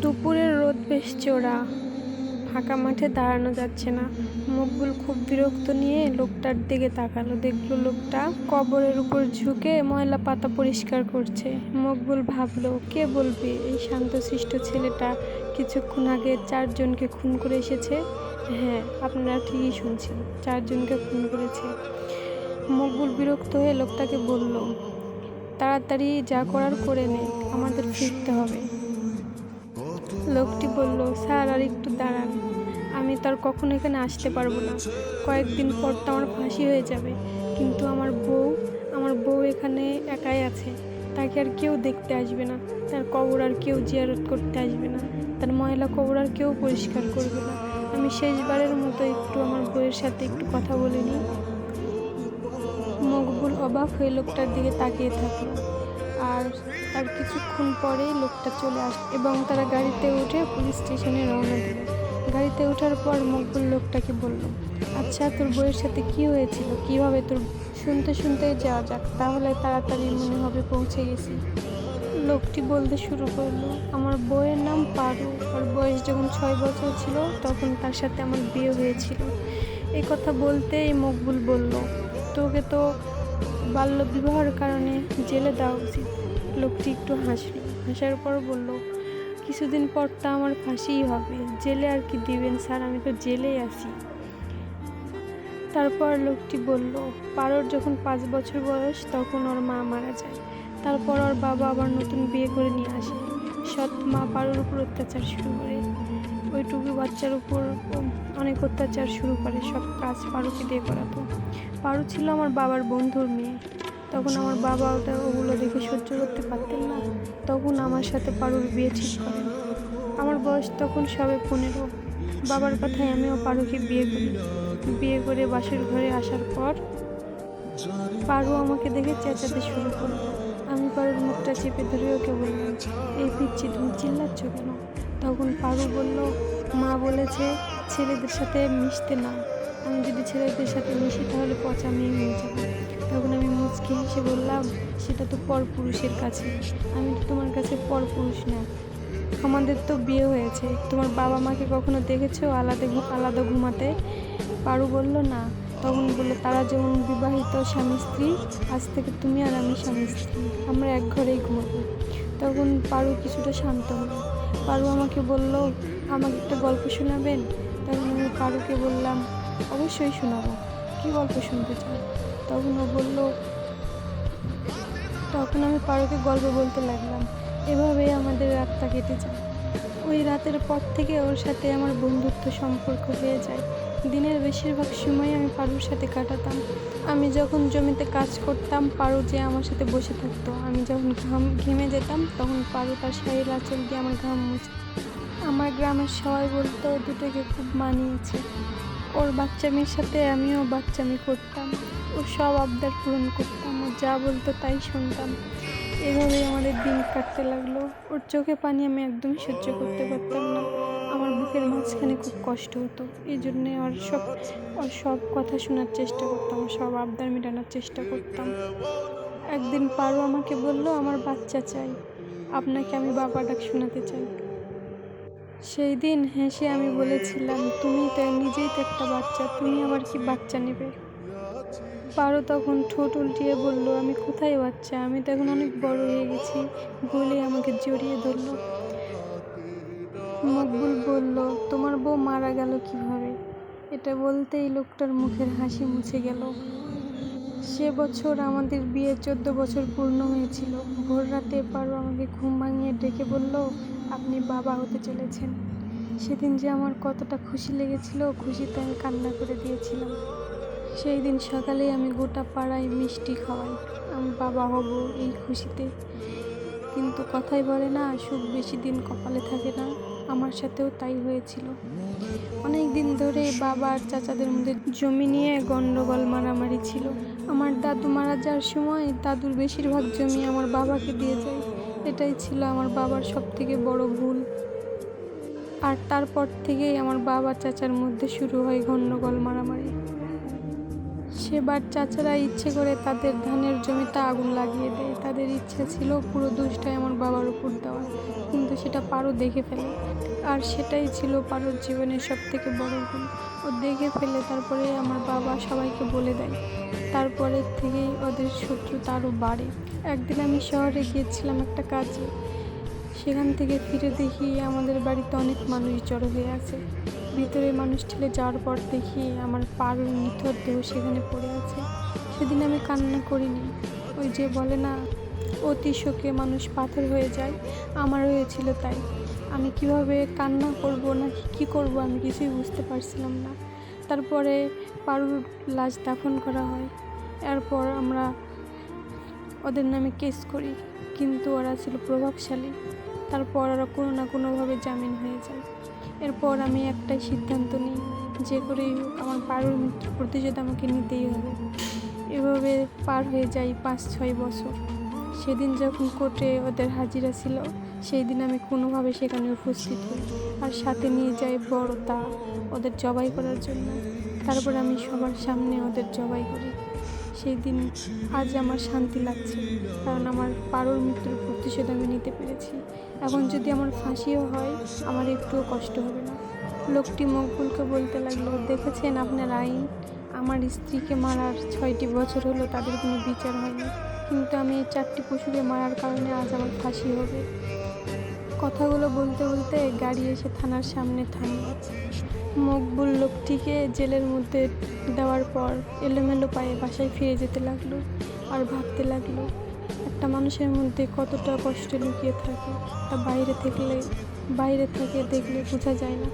দুপুরের রোদ বেশ চড়া, ফাঁকা মাঠে দাঁড়ানো যাচ্ছে না। মকবুল খুব বিরক্ত নিয়ে লোকটার দিকে তাকালো, দেখলো লোকটা কবরের উপর ঝুঁকে ময়লা পাতা পরিষ্কার করছে। মকবুল ভাবলো, কে বলবে এই শান্তশিষ্ট ছেলেটা কিছুক্ষণ আগে 4 জনকে খুন করে এসেছে। হ্যাঁ, আপনারা ঠিকই শুনছেন, 4 জনকে খুন করেছে। মকবুল বিরক্ত হয়ে লোকটাকে বলল, তাড়াতাড়ি যা করার করে নে, আমাদের ফিরতে হবে। লোকটি বলল, স্যার আর একটু দাঁড়ান, আমি তো আর কখনো এখানে আসতে পারবো না। কয়েকদিন পর তো আমার ফাঁসি হয়ে যাবে, কিন্তু আমার বউ এখানে একাই আছে। তাকে আর কেউ দেখতে আসবে না, তার কবর আর কেউ জিয়ারত করতে আসবে না, তার ময়লা কবর আর কেউ পরিষ্কার করবে না। আমি শেষবারের মতো একটু আমার বউয়ের সাথে একটু কথা বলে নিই। মকবুল অবাক হয়ে লোকটার দিকে তাকিয়ে থাকলো। আর তার কিছুক্ষণ পরেই লোকটা চলে আসে এবং তারা গাড়িতে উঠে পুলিশ স্টেশনে রওনা দিল। গাড়িতে ওঠার পর মকবুল লোকটাকে বলল, আচ্ছা তোর বউয়ের সাথে কি হয়েছিল, কিভাবে তোর শুনতে যাওয়া যাক, তাহলে তাড়াতাড়ি মনে হবে পৌঁছে গেছি। লোকটি বলতে শুরু করলো, আমার বউয়ের নাম পারু। ওর বয়স যখন 6 বছর ছিল তখন তার সাথে আমার বিয়ে হয়েছিল। এই কথা বলতেই মকবুল বলল, তোকে তো বাল্যবিবাহের কারণে জেলে দেওয়া উচিত। লোকটি একটু হাসলো, হাসার পর বলল, কিছুদিন পর তো আমার ফাঁসিই হবে, জেলে আর কি দিবেন স্যার, আমি তো জেলেই আছি। তারপর লোকটি বলল, পারোর যখন 5 বছর বয়স তখন ওর মা মারা যায়। তারপর ওর বাবা আবার নতুন বিয়ে করে নিয়ে আসে। সৎ মা পারোর উপর অত্যাচার শুরু করে, ওইটুকু বাচ্চার উপর অনেক অত্যাচার শুরু করে, সব কাজ পারুকে দিয়ে করাতো। পারু ছিল আমার বাবার বন্ধুর মেয়ে। তখন আমার বাবা ওগুলো দেখে সহ্য করতে পারতেন না, তখন আমার সাথে পারুর বিয়ে ঠিক করেন। আমার বয়স তখন সবে 15। বাবার কথায় আমিও পারুকে বিয়ে করে বাসর ঘরে আসার পর পারু আমাকে দেখে চেঁচাতে শুরু করলো। আমি পারুর মুখটা চেপে ধরে ওকে বললাম, এই পিচ্ছি তুমি চিল্লাচ্ছ কেন? তখন পারু বলল, মা বলেছে ছেলেদের সাথে মিশতে না, আমি যদি ছেলেদের সাথে মিশি তাহলে পচা মেয়ে হয়ে যাবে। তখন আমি মুচকি হেসে বললাম, সেটা তো পরপুরুষের কাছে, আমি তো তোমার কাছে পরপুরুষ না। আমাদের তো বিয়ে হয়েছে, তোমার বাবা মাকে কখনো দেখেছো আলাদা ঘুমাতে? পারু বলল, না। তখন বলল, তারা যেমন বিবাহিত স্বামী স্ত্রী, আজ থেকে তুমি আর আমি স্বামী স্ত্রী, আমরা এক ঘরেই ঘুমাবো। তখন পারু কিছুটা শান্ত হলো। পারু আমাকে বলল, আমাকে একটা গল্প শোনাবেন? তখন আমি পারুকে বললাম, অবশ্যই শোনাবো, কী গল্প শুনতে চাও? তখন আমি পারুকে গল্প বলতে লাগলাম। এভাবেই আমাদের রাতটা কেটে যায়। ওই রাতের পর থেকে ওর সাথে আমার বন্ধুত্ব সম্পর্ক হয়ে যায়। দিনের বেশিরভাগ সময় আমি পারুর সাথে কাটাতাম। আমি যখন জমিতে কাজ করতাম পারু যে আমার সাথে বসে থাকতো। আমি যখন ঘেমে যেতাম তখন পারু তার শাড়ির আঁচল দিয়ে আমার ঘাম মুছে। আমার গ্রামের সবাই বলতো দুটোকে খুব মানিয়েছে। ওর বাচ্চামির সাথে আমিও বাচ্চামি করতাম, ওর সব আবদার পূরণ করতাম, ও যা বলতো তাই শুনতাম। এভাবেই আমাদের দিন কাটতে লাগলো। ওর চোখে পানি আমি একদমই সহ্য করতে পারতাম না। আমার বুকের মাঝখানে খুব কষ্ট হতো। এই জন্যে ওর সব কথা শোনার চেষ্টা করতাম, সব আবদার মেটানোর চেষ্টা করতাম। একদিন পারু আমাকে বলল, আমার বাচ্চা চাই, আপনাকে আমি বাবা ডাক শোনাতে চাই। সেই দিন হেসে আমি বলেছিলাম, তুমি তো নিজেই তো একটা বাচ্চা, তুমি আবার কি বাচ্চা নেবে? পারু তখন ঠোঁট উল্টিয়ে বলল, আমি কোথায় বাচ্চা, আমি তো এখন অনেক বড় হয়ে গেছি, বলে আমাকে জড়িয়ে ধরল। মকবুল বলল, তোমার বউ মারা গেল কিভাবে? এটা বলতেই লোকটার মুখের হাসি মুছে গেল। সে বছর আমাদের বিয়ে 14 বছর পূর্ণ হয়েছিল। ভোর রাতে পারু আমাকে ঘুম ভাঙিয়ে ডেকে বলল, আপনি বাবা হতে চলেছেন। সেদিন যে আমার কতটা খুশি লেগেছিল, খুশিতে আমি কান্না করে দিয়েছিলাম। সেই দিন সকালেই আমি গোটা পাড়ায় মিষ্টি খাওয়াই, আমি বাবা হব এই খুশিতে। কিন্তু কথাই বলে না, সুখ বেশি দিন কপালে থাকে না। আমার সাথেও তাই হয়েছিল। অনেক দিন ধরে বাবা আর চাচাদের মধ্যে জমি নিয়ে গন্ডগোল মারামারি ছিল। আমার দাদু মারা যাওয়ার সময় দাদুর বেশিরভাগ জমি আমার বাবাকে দিয়ে যায়। এটাই ছিল আমার বাবার সবথেকে বড় ভুল। আর তারপর থেকেই আমার বাবা চাচার মধ্যে শুরু হয় গন্ডগোল মারামারি। সেবার চাচারা ইচ্ছে করে তাদের ধানের জমিতে আগুন লাগিয়ে দেয়। তাদের ইচ্ছা ছিল পুরো দোষটাই আমার বাবার উপর দেওয়া, কিন্তু সেটা পারো দেখে ফেলে। আর সেটাই ছিল পারোর জীবনের সব থেকে বড় ভুল। ও দেখে ফেলে তারপরে আমার বাবা সবাইকে বলে দেয়। তারপরের থেকেই ওদের শত্রুতা আরও বাড়ে। একদিন আমি শহরে গিয়েছিলাম একটা কাজে। সেখান থেকে ফিরে দেখি আমাদের বাড়িতে অনেক মানুষ জড়ো হয়ে আছে। ভিতরে মানুষ ঠেলে যাওয়ার পর দেখি আমার পারুর নিথর দেহ সেখানে পড়ে আছে। সেদিন আমি কান্না করিনি। ওই যে বলে না, অতি শোকে মানুষ পাথর হয়ে যায়, আমার হয়েছিল তাই। আমি কিভাবে কান্না করব না কী করব আমি কিছুই বুঝতে পারছিলাম না। তারপরে পারুর লাশ দাফন করা হয়। এরপর আমরা ওদের নামে কেস করি, কিন্তু ওরা ছিল প্রভাবশালী। তারপর ওরা কোনো না কোনোভাবে জামিন হয়ে যায়। এরপর আমি একটাই সিদ্ধান্ত নিই, যে করেই হোক আমার পারুর মৃত্যুর প্রতিশোধ আমাকে নিতেই হবে। এভাবে পার হয়ে যায় 5-6 বছর। সেদিন যখন কোর্টে ওদের হাজিরা ছিল, সেই দিন আমি কোনোভাবে সেখানে উপস্থিত হই, আর সাথে নিয়ে যাই বড় দা ওদের জবাই করার জন্য। তারপর আমি সবার সামনে ওদের জবাই করি। সেই দিন আজ আমার শান্তি লাগছে, কারণ আমার পারুর মৃত্যুর প্রতিশোধ আমি নিতে পেরেছি। এখন যদি আমার ফাঁসিও হয়, আমার একটুও কষ্ট হবে না। লোকটি মকবুলকে বলতে লাগলো, দেখেছেন আপনার আইন, আমার স্ত্রীকে মারার 6টি বছর হলো তাদের কোনো বিচার হয়নি, কিন্তু আমি এই 4টি পশুকে মারার কারণে আজ আমার ফাঁসি হবে। কথাগুলো বলতে বলতে গাড়ি এসে থানার সামনে থামল। মকবুল লোকটিকে জেলের মধ্যে দেওয়ার পর এলোমেলো পায়ে বাসায় ফিরে যেতে লাগলো, আর ভাবতে লাগলো একটা মানুষের মধ্যে কতটা কষ্ট লুকিয়ে থাকে তা বাইরে থেকে দেখলে বোঝা যায় না।